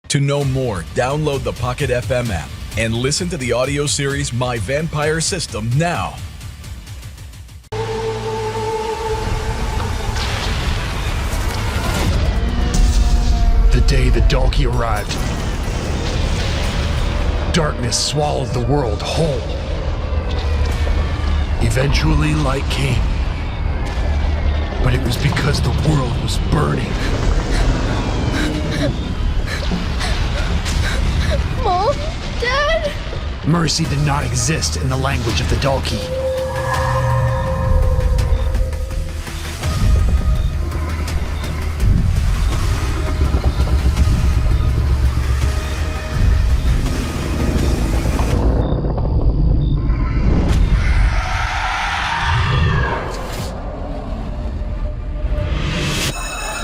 To know more, download the Pocket FM app and listen to the audio series My Vampire System now. The day the Dalkey arrived, darkness swallowed the world whole. Eventually, light came, but it was because the world was burning. Mom? Dad? Mercy did not exist in the language of the Dalkey.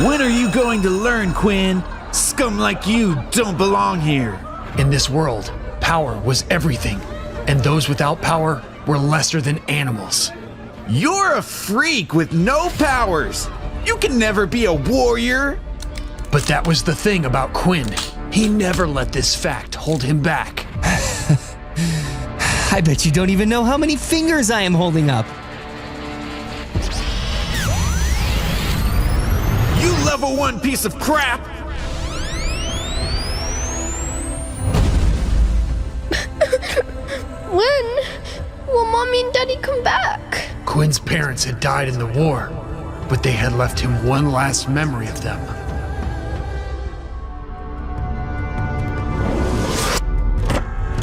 When are you going to learn, Quinn? Scum like you don't belong here. In this world, power was everything, and those without power were lesser than animals. You're a freak with no powers. You can never be a warrior. But that was the thing about Quinn. He never let this fact hold him back. I bet you don't even know how many fingers I am holding up. You level 1 piece of crap. When will Mommy and Daddy come back? Quinn's parents had died in the war, but they had left him one last memory of them.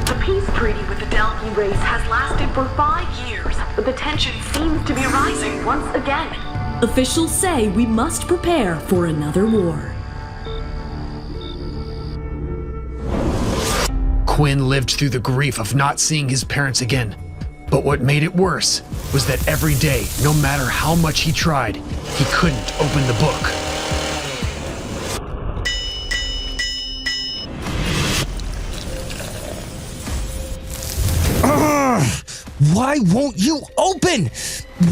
The peace treaty with the Dalkey race has lasted for 5 years, but the tension seems to be rising once again. Officials say we must prepare for another war. Quinn lived through the grief of not seeing his parents again. But what made it worse was that every day, no matter how much he tried, he couldn't open the book. Why won't you open?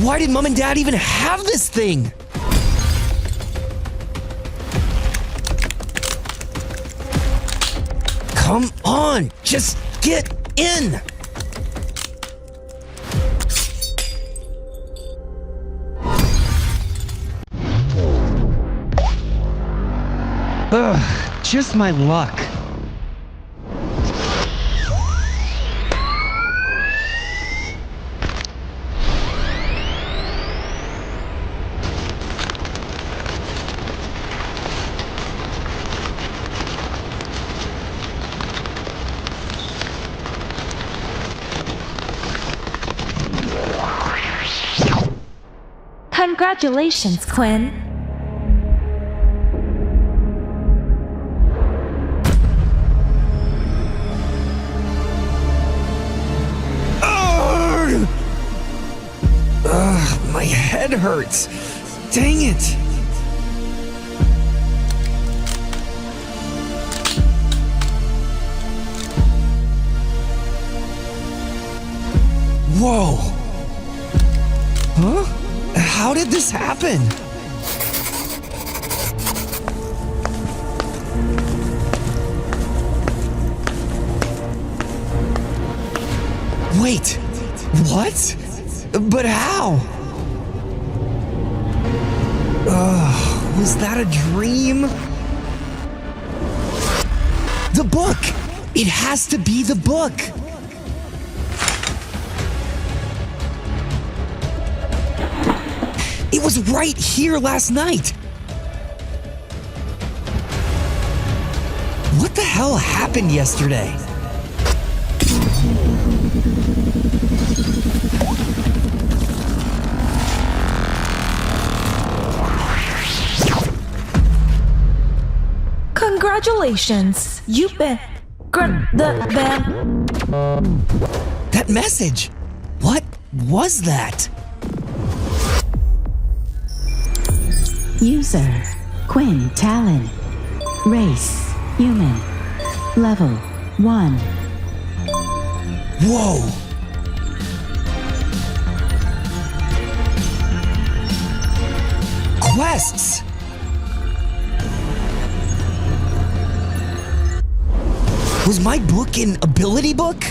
Why did Mom and Dad even have this thing? Come on, just get in. Ugh, just my luck. Congratulations, Quinn. My head hurts. Dang it. Whoa. Huh? How did this happen? Wait, what? But how? Was that a dream? The book! It has to be the book! It was right here last night! What the hell happened yesterday? Congratulations, you've been That message! What was that? User, Quinn Talon. Race, human. Level 1. Whoa! Quests! Was my book an ability book?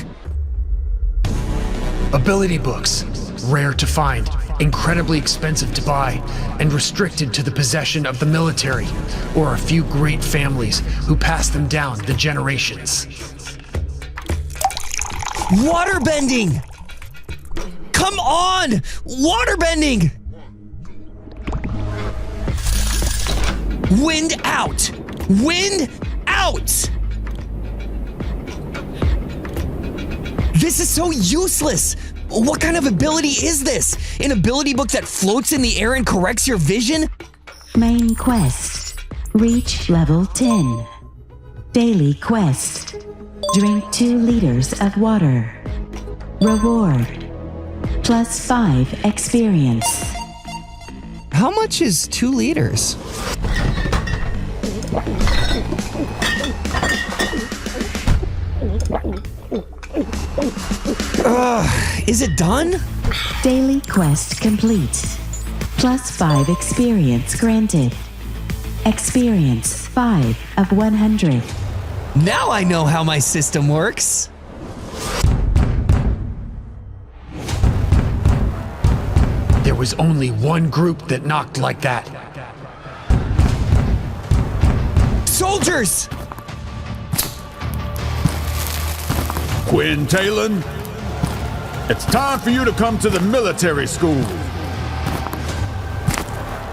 Ability books, rare to find, incredibly expensive to buy, and restricted to the possession of the military or a few great families who pass them down the generations. Waterbending! Come on! Waterbending! Wind out! Wind out! This is so useless! What kind of ability is this? An ability book that floats in the air and corrects your vision? Main quest. Reach level 10. Daily quest. Drink 2 liters of water. Reward. +5 experience. How much is 2 liters? Is it done? Daily quest complete. +5 experience granted. Experience 5 of 100. Now I know how my system works. There was only one group that knocked like that. Soldiers! Quinn Talon, it's time for you to come to the military school.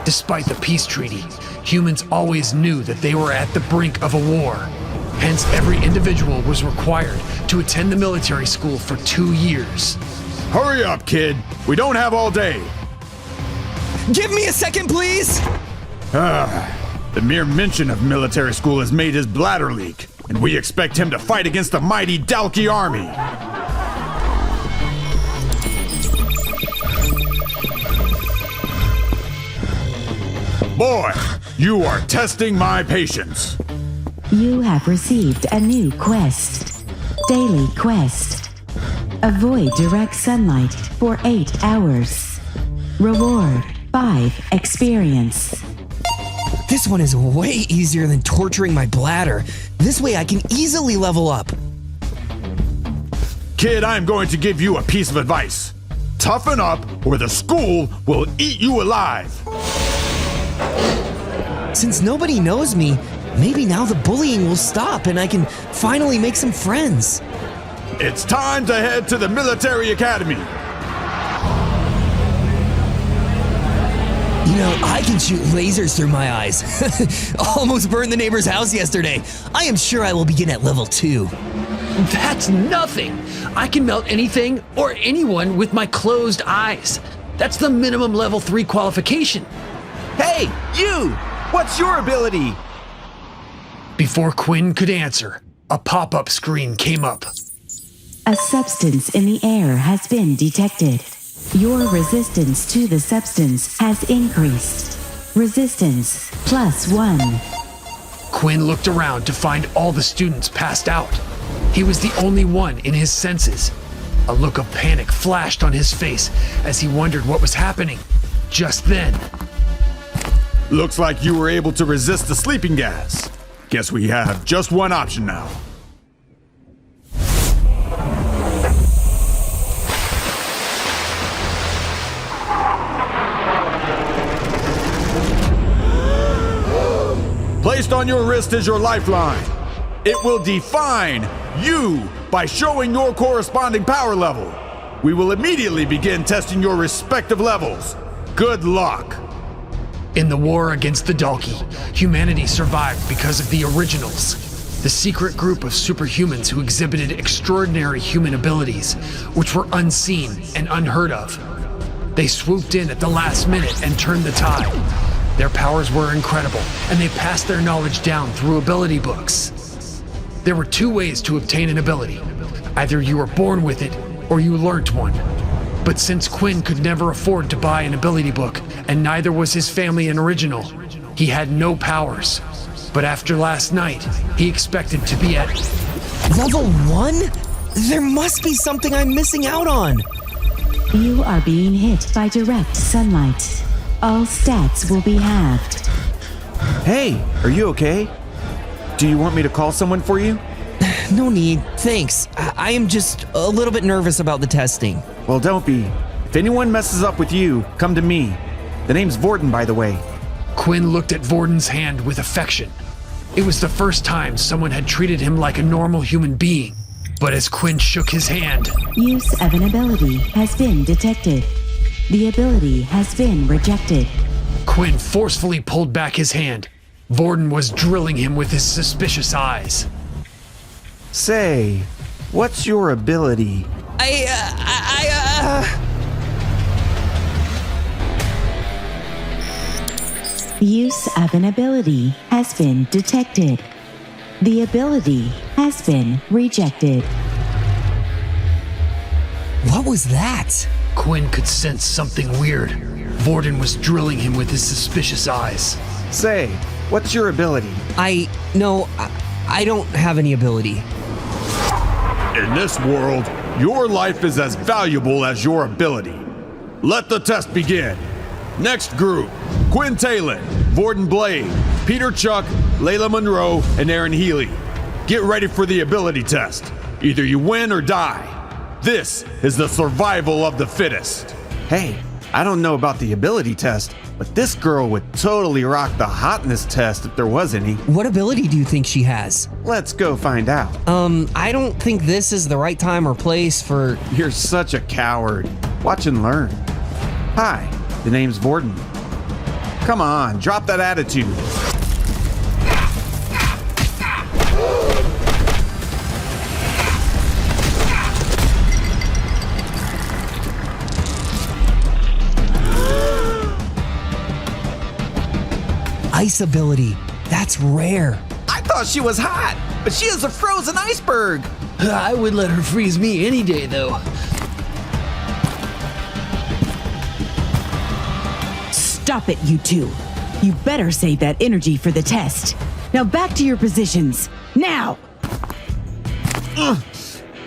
Despite the peace treaty, humans always knew that they were at the brink of a war. Hence, every individual was required to attend the military school for 2 years. Hurry up, kid. We don't have all day. Give me a second, please! The mere mention of military school has made his bladder leak, and we expect him to fight against the mighty Dalki army. Boy, you are testing my patience. You have received a new quest. Daily quest. Avoid direct sunlight for 8 hours. Reward 5 experience. This one is way easier than torturing my bladder. This way I can easily level up. Kid, I'm going to give you a piece of advice. Toughen up or the school will eat you alive. Since nobody knows me, maybe now the bullying will stop and I can finally make some friends. It's time to head to the military academy. You know, I can shoot lasers through my eyes. Almost burned the neighbor's house yesterday. I am sure I will begin at level 2. That's nothing. I can melt anything or anyone with my closed eyes. That's the minimum level 3 qualification. Hey, you! What's your ability? Before Quinn could answer, a pop-up screen came up. A substance in the air has been detected. Your resistance to the substance has increased. Resistance +1. Quinn looked around to find all the students passed out. He was the only one in his senses. A look of panic flashed on his face as he wondered what was happening. Just then, Looks like you were able to resist the sleeping gas. Guess we have just one option now. Placed on your wrist is your lifeline. It will define you by showing your corresponding power level. We will immediately begin testing your respective levels. Good luck. in the war against the Dalki, humanity survived because of the Originals, the secret group of superhumans who exhibited extraordinary human abilities, which were unseen and unheard of. They swooped in at the last minute and turned the tide. Their powers were incredible, and they passed their knowledge down through ability books. There were two ways to obtain an ability. Either you were born with it, or you learnt one. But since Quinn could never afford to buy an ability book, and neither was his family an original, he had no powers. But after last night, he expected to be at Level 1? There must be something I'm missing out on. You are being hit by direct sunlight. All stats will be halved. Hey, are you okay? Do you want me to call someone for you? No need, thanks. I am just a little bit nervous about the testing. Well, don't be. If anyone messes up with you, come to me. The name's Vorton, by the way. Quinn looked at Vorden's hand with affection. It was the first time someone had treated him like a normal human being. But as Quinn shook his hand, Use of an ability has been detected. The ability has been rejected. Quinn forcefully pulled back his hand. Vorden was drilling him with his suspicious eyes. Say, what's your ability? Use of an ability has been detected. The ability has been rejected. What was that? Quinn could sense something weird. Vorden was drilling him with his suspicious eyes. Say, what's your ability? I don't have any ability. In this world, your life is as valuable as your ability. Let the test begin. Next group, Quinn Talon, Vorton Blade, Peter Chuck, Layla Monroe, and Aaron Healy. Get ready for the ability test. Either you win or die. This is the survival of the fittest. Hey, I don't know about the ability test, but this girl would totally rock the hotness test if there was any. What ability do you think she has? Let's go find out. I don't think this is the right time or place for... You're such a coward. Watch and learn. Hi, the name's Vorton. Come on, drop that attitude. Ice ability. That's rare. I thought she was hot, but she is a frozen iceberg. I would let her freeze me any day, though. Stop it, you two. You better save that energy for the test. Now back to your positions. Now!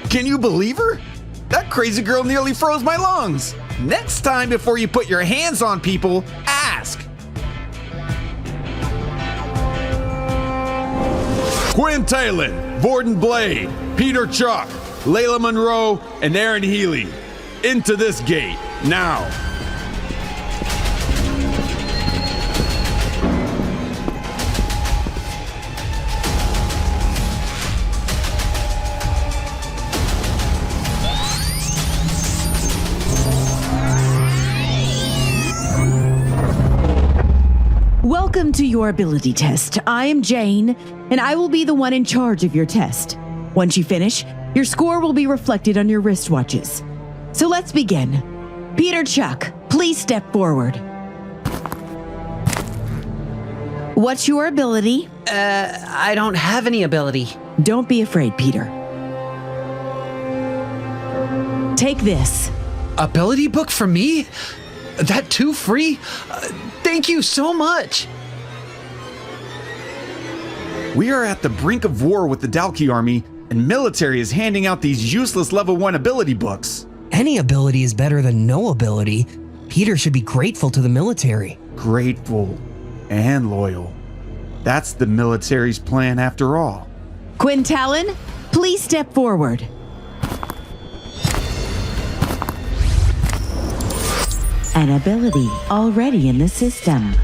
Can you believe her? That crazy girl nearly froze my lungs. Next time before you put your hands on people, ask. Quinn Talon, Vorton Blade, Peter Chuck, Layla Monroe, and Aaron Healy. Into this gate, now. Welcome to your ability test. I am Jane, and I will be the one in charge of your test. Once you finish, your score will be reflected on your wristwatches. So let's begin. Peter Chuck, please step forward. What's your ability? I don't have any ability. Don't be afraid, Peter. Take this. Ability book for me? That too free? Thank you so much. We are at the brink of war with the Dalki army, and military is handing out these useless level 1 ability books. Any ability is better than no ability. Peter should be grateful to the military. Grateful and loyal. That's the military's plan after all. Quinn Talon, please step forward. An ability already in the system.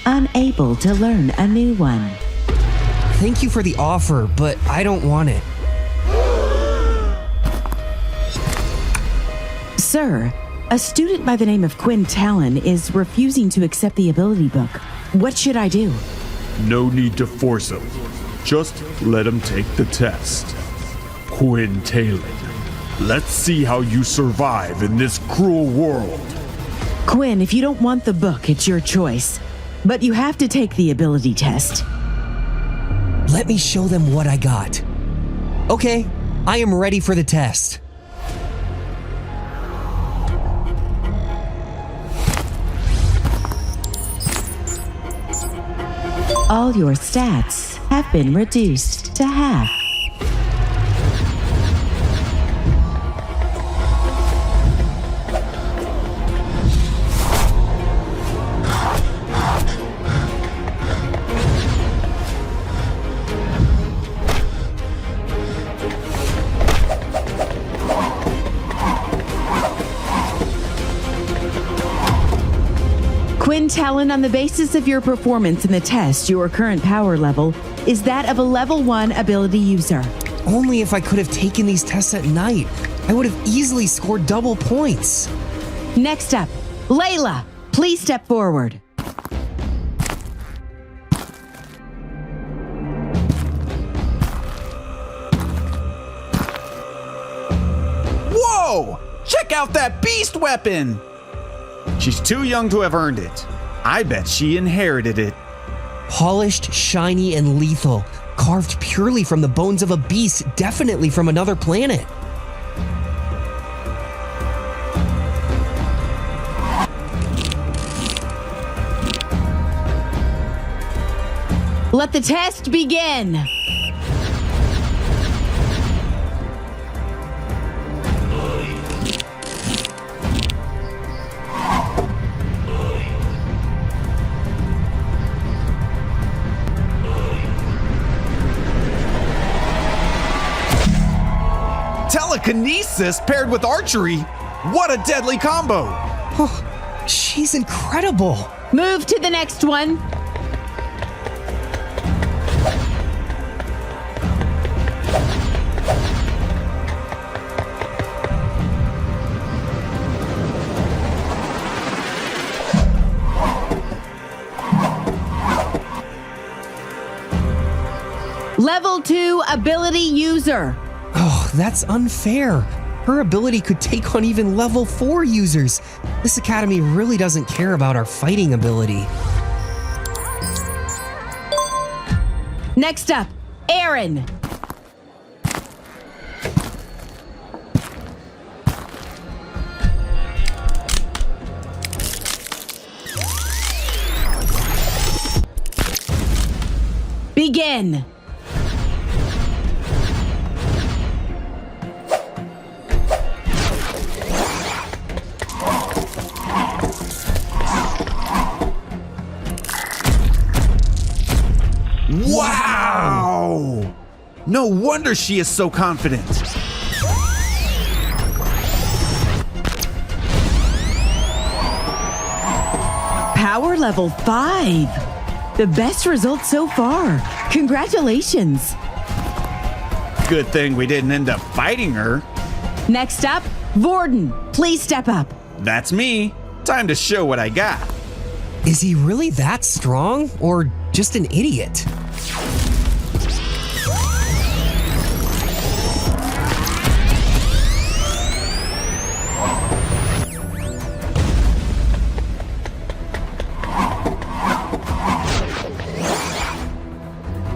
Unable to learn a new one. Thank you for the offer, but I don't want it. Sir, a student by the name of Quinn Talon is refusing to accept the ability book. What should I do? No need to force him. Just let him take the test. Quinn Talon, let's see how you survive in this cruel world. Quinn, if you don't want the book, it's your choice. But you have to take the ability test. Let me show them what I got. Okay, I am ready for the test. All your stats have been reduced to half. Quinn Talon, on the basis of your performance in the test, your current power level is that of a level 1 ability user. Only if I could have taken these tests at night, I would have easily scored double points. Next up, Layla, please step forward. Whoa! Check out that beast weapon! She's too young to have earned it. I bet she inherited it. Polished, shiny, and lethal. Carved purely from the bones of a beast, definitely from another planet. Let the test begin. Telekinesis paired with archery? What a deadly combo! Oh, she's incredible. Move to the next one. Level 2 ability user. Oh, that's unfair. Her ability could take on even level 4 users. This academy really doesn't care about our fighting ability. Next up, Aaron. Begin. Wow! No wonder she is so confident. Power level 5. The best result so far. Congratulations. Good thing we didn't end up fighting her. Next up, Vorden. Please step up. That's me. Time to show what I got. Is he really that strong, or just an idiot?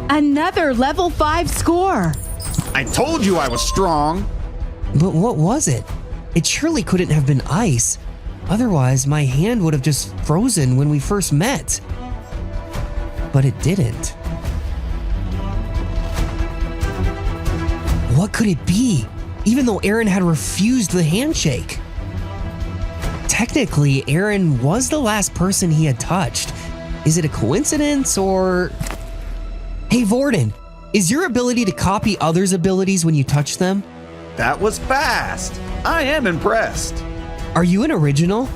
Another level 5 score. I told you I was strong. But what was it? It surely couldn't have been ice. Otherwise, my hand would have just frozen when we first met. But it didn't. What could it be? Even though Aaron had refused the handshake. Technically, Aaron was the last person he had touched. Is it a coincidence or... Hey Vorden, is your ability to copy others' abilities when you touch them? That was fast. I am impressed. Are you an original?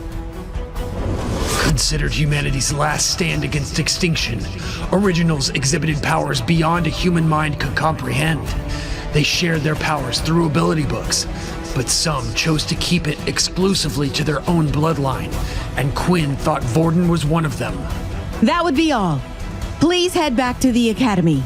Considered humanity's last stand against extinction, originals exhibited powers beyond a human mind could comprehend. They shared their powers through ability books, but some chose to keep it exclusively to their own bloodline, and Quinn thought Vorden was one of them. That would be all. Please head back to the academy.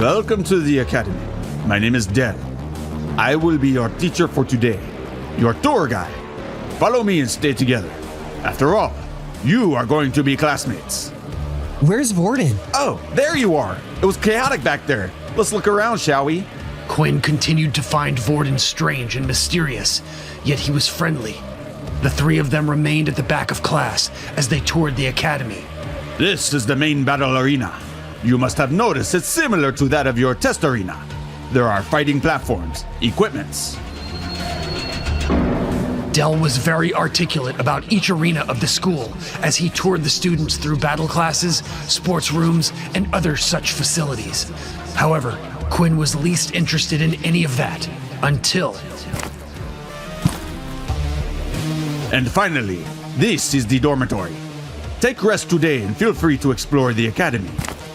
Welcome to the academy. My name is Darren. I will be your teacher for today, your tour guide. Follow me and stay together. After all, you are going to be classmates. Where's Vorden? Oh, there you are. It was chaotic back there. Let's look around, shall we? Quinn continued to find Vorden strange and mysterious, yet he was friendly. The three of them remained at the back of class as they toured the academy. This is the main battle arena. You must have noticed it's similar to that of your test arena. There are fighting platforms, equipments. Dell was very articulate about each arena of the school as he toured the students through battle classes, sports rooms, and other such facilities. However, Quinn was least interested in any of that until... And finally, this is the dormitory. Take rest today and feel free to explore the academy.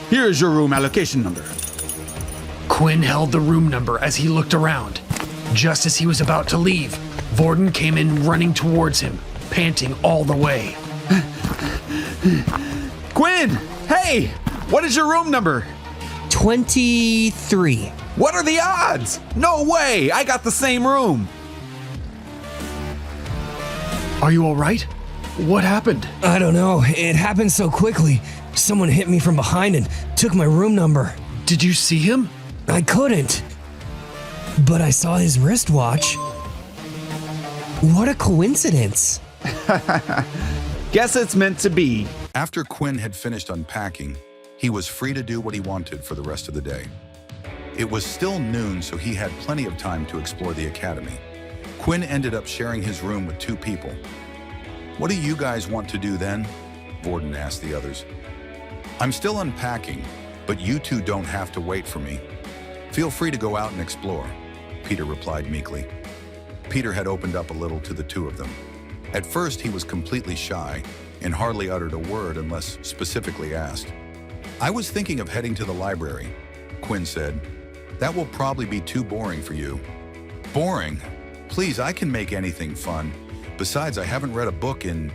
Here is your room allocation number. Quinn held the room number as he looked around. Just as he was about to leave, Vorden came in running towards him, panting all the way. Quinn! Hey! What is your room number? 23. What are the odds? No way! I got the same room! Are you all right? What happened? I don't know. It happened so quickly. Someone hit me from behind and took my room number. Did you see him? I couldn't. But I saw his wristwatch. What a coincidence. Guess it's meant to be. After Quinn had finished unpacking, he was free to do what he wanted for the rest of the day. It was still noon, so he had plenty of time to explore the academy. Quinn ended up sharing his room with 2 people. "What do you guys want to do then?" Vorden asked the others. "I'm still unpacking, but you 2 don't have to wait for me. Feel free to go out and explore," Peter replied meekly. Peter had opened up a little to the 2 of them. At first, he was completely shy and hardly uttered a word unless specifically asked. "I was thinking of heading to the library," Quinn said. "That will probably be too boring for you." "Boring? Please, I can make anything fun. Besides, I haven't read a book in..."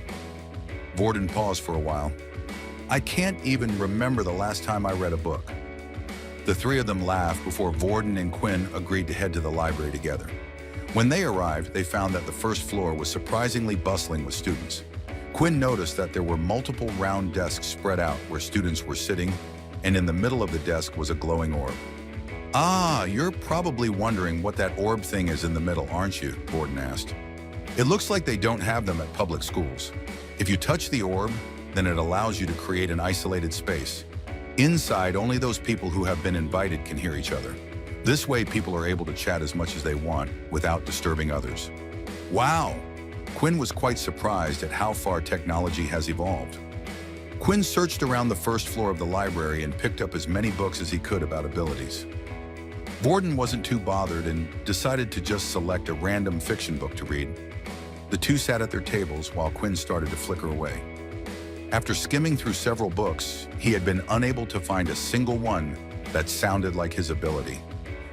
Vorden paused for a while. "I can't even remember the last time I read a book." The 3 of them laughed before Vorden and Quinn agreed to head to the library together. When they arrived, they found that the first floor was surprisingly bustling with students. Quinn noticed that there were multiple round desks spread out where students were sitting, and in the middle of the desk was a glowing orb. "Ah, you're probably wondering what that orb thing is in the middle, aren't you?" Vorden asked. "It looks like they don't have them at public schools. If you touch the orb, then it allows you to create an isolated space. Inside, only those people who have been invited can hear each other. This way, people are able to chat as much as they want without disturbing others." Wow! Quinn was quite surprised at how far technology has evolved. Quinn searched around the first floor of the library and picked up as many books as he could about abilities. Vorden wasn't too bothered and decided to just select a random fiction book to read. The 2 sat at their tables while Quinn started to flicker away. After skimming through several books, he had been unable to find a single one that sounded like his ability.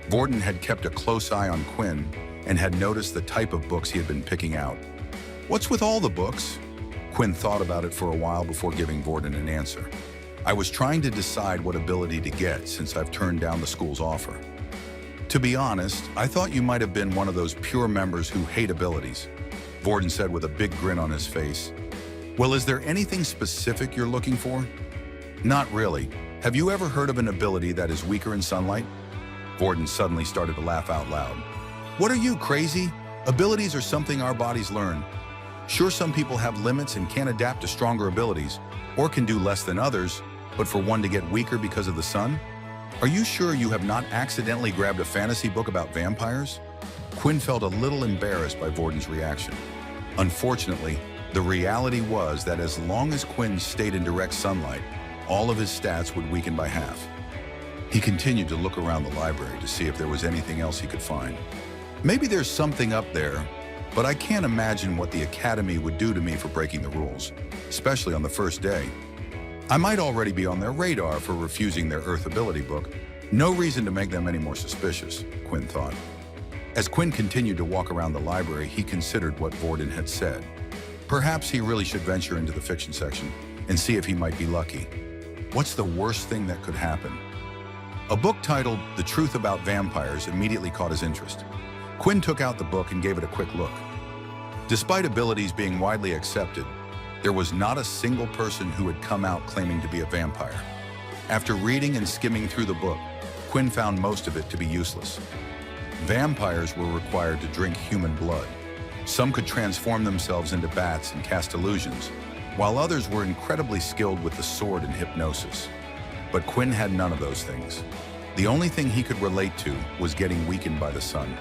Vorden had kept a close eye on Quinn and had noticed the type of books he had been picking out. "What's with all the books?" Quinn thought about it for a while before giving Vorden an answer. "I was trying to decide what ability to get since I've turned down the school's offer. To be honest, I thought you might have been one of those pure members who hate abilities," Vorden said with a big grin on his face. "Well, is there anything specific you're looking for?" "Not really. Have you ever heard of an ability that is weaker in sunlight?" Vorden suddenly started to laugh out loud. "What are you, crazy? Abilities are something our bodies learn. Sure, some people have limits and can adapt to stronger abilities, or can do less than others, but for one to get weaker because of the sun? Are you sure you have not accidentally grabbed a fantasy book about vampires?" Quinn felt a little embarrassed by Vorden's reaction. Unfortunately, the reality was that as long as Quinn stayed in direct sunlight, all of his stats would weaken by half. He continued to look around the library to see if there was anything else he could find. "Maybe there's something up there, but I can't imagine what the Academy would do to me for breaking the rules, especially on the first day. I might already be on their radar for refusing their Earth ability book. No reason to make them any more suspicious," Quinn thought. As Quinn continued to walk around the library, he considered what Vorden had said. Perhaps he really should venture into the fiction section and see if he might be lucky. What's the worst thing that could happen? A book titled The Truth About Vampires immediately caught his interest. Quinn took out the book and gave it a quick look. Despite abilities being widely accepted, there was not a single person who had come out claiming to be a vampire. After reading and skimming through the book, Quinn found most of it to be useless. Vampires were required to drink human blood. Some could transform themselves into bats and cast illusions, while others were incredibly skilled with the sword and hypnosis. But Quinn had none of those things. The only thing he could relate to was getting weakened by the sun.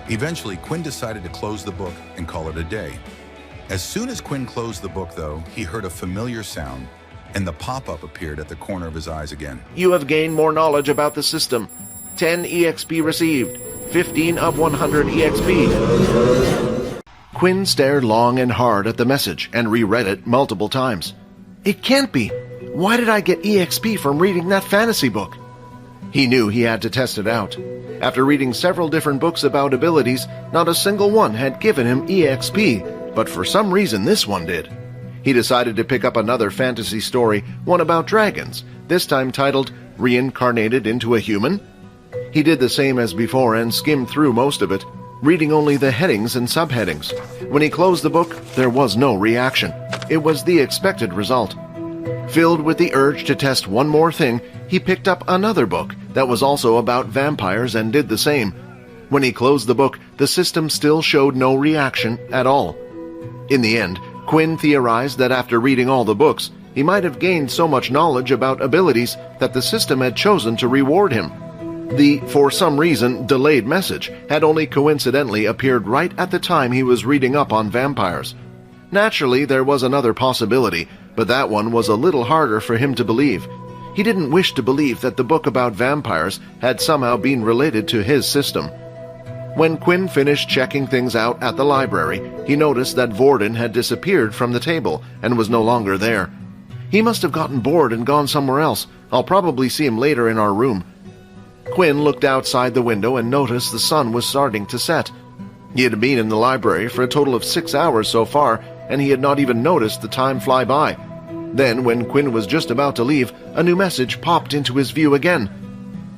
Eventually, Quinn decided to close the book and call it a day. As soon as Quinn closed the book, though, he heard a familiar sound, and the pop-up appeared at the corner of his eyes again. You have gained more knowledge about the system. 10 EXP received. 15 of 100 EXP. Quinn stared long and hard at the message and reread it multiple times. It can't be. Why did I get EXP from reading that fantasy book? He knew he had to test it out. After reading several different books about abilities, not a single one had given him EXP, but for some reason this one did. He decided to pick up another fantasy story, one about dragons, this time titled Reincarnated into a Human. He did the same as before and skimmed through most of it, reading only the headings and subheadings. When he closed the book, there was no reaction. It was the expected result. Filled with the urge to test one more thing, he picked up another book that was also about vampires and did the same. When he closed the book, the system still showed no reaction at all. In the end, Quinn theorized that after reading all the books, he might have gained so much knowledge about abilities that the system had chosen to reward him. The, for some reason, delayed message had only coincidentally appeared right at the time he was reading up on vampires. Naturally, there was another possibility, but that one was a little harder for him to believe. He didn't wish to believe that the book about vampires had somehow been related to his system. When Quinn finished checking things out at the library, he noticed that Vorden had disappeared from the table and was no longer there. He must have gotten bored and gone somewhere else. I'll probably see him later in our room. Quinn looked outside the window and noticed the sun was starting to set. He had been in the library for a total of 6 hours so far, and he had not even noticed the time fly by. Then, when Quinn was just about to leave, a new message popped into his view again.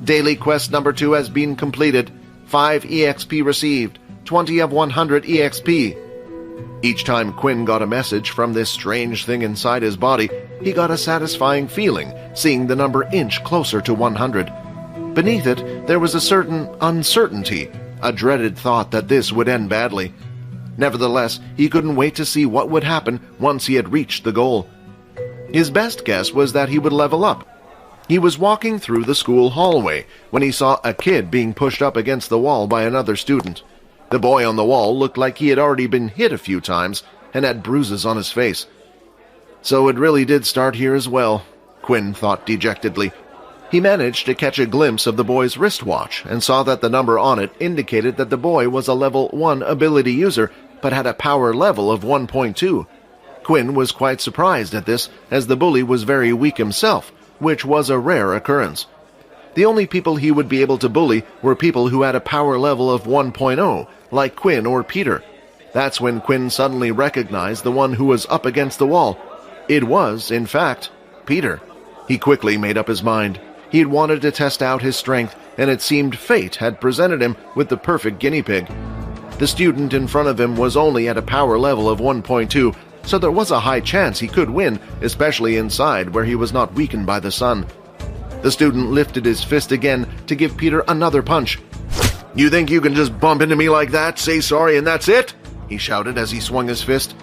Daily quest number 2 has been completed. 5 EXP received. 20 of 100 EXP. Each time Quinn got a message from this strange thing inside his body, he got a satisfying feeling, seeing the number inch closer to 100. Beneath it, there was a certain uncertainty, a dreaded thought that this would end badly. Nevertheless, he couldn't wait to see what would happen once he had reached the goal. His best guess was that he would level up. He was walking through the school hallway when he saw a kid being pushed up against the wall by another student. The boy on the wall looked like he had already been hit a few times and had bruises on his face. So it really did start here as well, Quinn thought dejectedly. He managed to catch a glimpse of the boy's wristwatch and saw that the number on it indicated that the boy was a level 1 ability user but had a power level of 1.2. Quinn was quite surprised at this, as the bully was very weak himself, which was a rare occurrence. The only people he would be able to bully were people who had a power level of 1.0, like Quinn or Peter. That's when Quinn suddenly recognized the one who was up against the wall. It was, in fact, Peter. He quickly made up his mind. He had wanted to test out his strength, and it seemed fate had presented him with the perfect guinea pig. The student in front of him was only at a power level of 1.2, so there was a high chance he could win, especially inside where he was not weakened by the sun. The student lifted his fist again to give Peter another punch. "You think you can just bump into me like that, say sorry, and that's it?" he shouted as he swung his fist.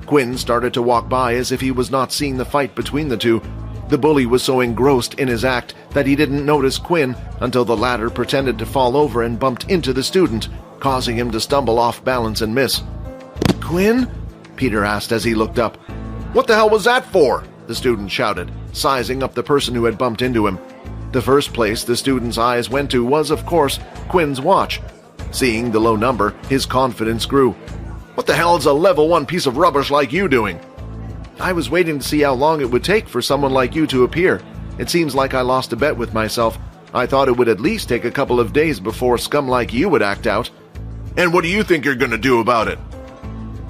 Quinn started to walk by as if he was not seeing the fight between the two. The bully was so engrossed in his act that he didn't notice Quinn until the latter pretended to fall over and bumped into the student, causing him to stumble off balance and miss. "Quinn?" Peter asked as he looked up. "What the hell was that for?" the student shouted, sizing up the person who had bumped into him. The first place the student's eyes went to was, of course, Quinn's watch. Seeing the low number, his confidence grew. "What the hell is a level 1 piece of rubbish like you doing?" "I was waiting to see how long it would take for someone like you to appear. It seems like I lost a bet with myself. I thought it would at least take a couple of days before scum like you would act out." "And what do you think you're going to do about it?"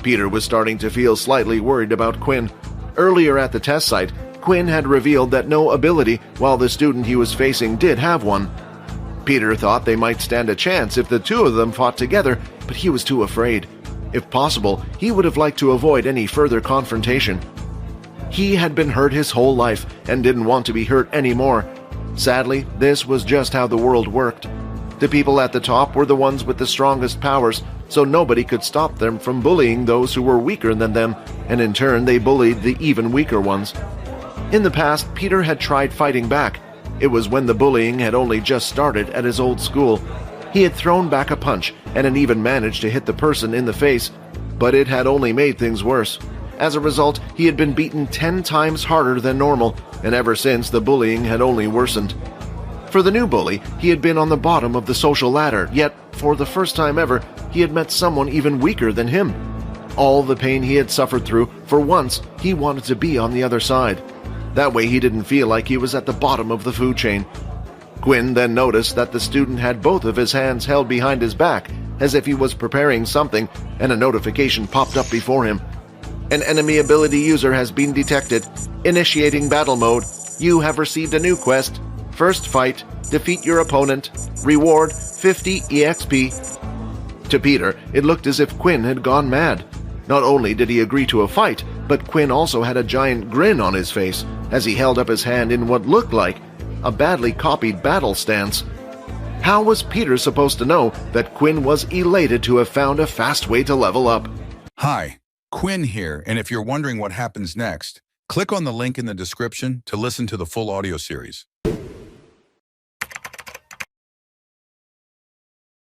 Peter was starting to feel slightly worried about Quinn. Earlier at the test site, Quinn had revealed that no ability, while the student he was facing did have one. Peter thought they might stand a chance if the two of them fought together, but he was too afraid. If possible, he would have liked to avoid any further confrontation. He had been hurt his whole life and didn't want to be hurt anymore. Sadly, this was just how the world worked. The people at the top were the ones with the strongest powers, so nobody could stop them from bullying those who were weaker than them, and in turn they bullied the even weaker ones. In the past, Peter had tried fighting back. It was when the bullying had only just started at his old school. He had thrown back a punch and had even managed to hit the person in the face, but it had only made things worse. As a result, he had been beaten 10 times harder than normal, and ever since the bullying had only worsened. For the new bully, he had been on the bottom of the social ladder, yet, for the first time ever, he had met someone even weaker than him. All the pain he had suffered through, for once, he wanted to be on the other side. That way he didn't feel like he was at the bottom of the food chain. Quinn then noticed that the student had both of his hands held behind his back, as if he was preparing something, and a notification popped up before him. An enemy ability user has been detected. Initiating battle mode. You have received a new quest. First fight, defeat your opponent. Reward 50 EXP. To Peter, it looked as if Quinn had gone mad. Not only did he agree to a fight, but Quinn also had a giant grin on his face as he held up his hand in what looked like a badly copied battle stance. How was Peter supposed to know that Quinn was elated to have found a fast way to level up? Hi, Quinn here, and if you're wondering what happens next, click on the link in the description to listen to the full audio series.